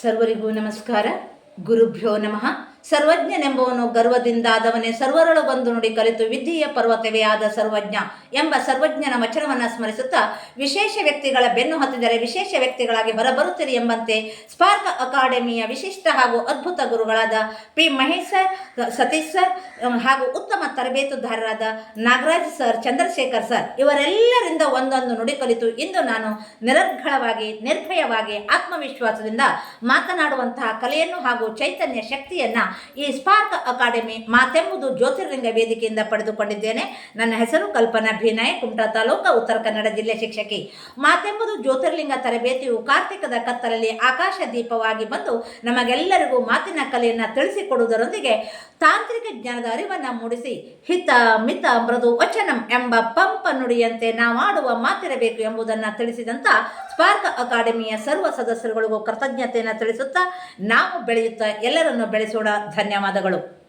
ಸರ್ವರಿಗೂ ನಮಸ್ಕಾರ. ಗುರುಭ್ಯೋ ನಮಃ. ಸರ್ವಜ್ಞನೆಂಬವನು ಗರ್ವದಿಂದಾದವನೇ ಸರ್ವರಳು ಬಂದು ನುಡಿ ಕಲಿತು ವಿದ್ಯೆಯ ಪರ್ವತವೇ ಆದ ಸರ್ವಜ್ಞ ಎಂಬ ಸರ್ವಜ್ಞನ ವಚನವನ್ನು ಸ್ಮರಿಸುತ್ತಾ, ವಿಶೇಷ ವ್ಯಕ್ತಿಗಳ ಬೆನ್ನು ಹತ್ತಿದರೆ ವಿಶೇಷ ವ್ಯಕ್ತಿಗಳಾಗಿ ಹೊರಬರುತ್ತೀರಿ ಎಂಬಂತೆ ಸ್ಪಾರ್ಕ್ ಅಕಾಡೆಮಿಯ ವಿಶಿಷ್ಟ ಹಾಗೂ ಅದ್ಭುತ ಗುರುಗಳಾದ P Mahesh sir, Satish sir ಹಾಗೂ ಉತ್ತಮ ತರಬೇತುದಾರರಾದ ನಾಗರಾಜ್ ಸರ್, ಚಂದ್ರಶೇಖರ್ ಸರ್ ಇವರೆಲ್ಲರಿಂದ ಒಂದೊಂದು ನುಡಿ ಕಲಿತು ಇಂದು ನಾನು ನಿರರ್ಗಳವಾಗಿ, ನಿರ್ಭಯವಾಗಿ, ಆತ್ಮವಿಶ್ವಾಸದಿಂದ ಮಾತನಾಡುವಂತಹ ಕಲೆಯನ್ನು ಹಾಗೂ ಚೈತನ್ಯ ಶಕ್ತಿಯನ್ನು ಈ ಸ್ಪಾರ್ಕ್ ಅಕಾಡೆಮಿ ಮಾತೆಂಬುದು ಜ್ಯೋತಿರ್ಲಿಂಗ ವೇದಿಕೆಯಿಂದ ಪಡೆದುಕೊಂಡಿದ್ದೇನೆ. ನನ್ನ ಹೆಸರು ಕಲ್ಪನಾ ಭಿ ನಾಯಕ್, ಕುಮಟಾ ತಾಲೂಕು, ಉತ್ತರ ಕನ್ನಡ ಜಿಲ್ಲೆ ಶಿಕ್ಷಕಿ. ಮಾತೆಂಬುದು ಜ್ಯೋತಿರ್ಲಿಂಗ ತರಬೇತಿಯು ಕಾರ್ತಿಕದ ಕತ್ತಲಲ್ಲಿ ಆಕಾಶ ದೀಪವಾಗಿ ಬಂದು ನಮಗೆಲ್ಲರಿಗೂ ಮಾತಿನ ಕಲೆಯನ್ನು ತಿಳಿಸಿಕೊಡುವುದರೊಂದಿಗೆ ತಾಂತ್ರಿಕ ಜ್ಞಾನದ ಅರಿವನ್ನು ಮೂಡಿಸಿ ಹಿತ ಮಿತ ಮೃದು ವಚನಂ ಎಂಬ ಪಂಪ ನುಡಿಯಂತೆ ನಾವಾಡುವ ಮಾತಿರಬೇಕು ಎಂಬುದನ್ನು ತಿಳಿಸಿದಂಥ ಸ್ಪಾರ್ಕ್ ಅಕಾಡೆಮಿಯ ಸರ್ವ ಸದಸ್ಯರುಗಳಿಗೂ ಕೃತಜ್ಞತೆಯನ್ನು ತಿಳಿಸುತ್ತಾ ನಾವು ಬೆಳೆಯುತ್ತಾ ಎಲ್ಲರನ್ನು ಬೆಳೆಸೋಣ. ಧನ್ಯವಾದಗಳು.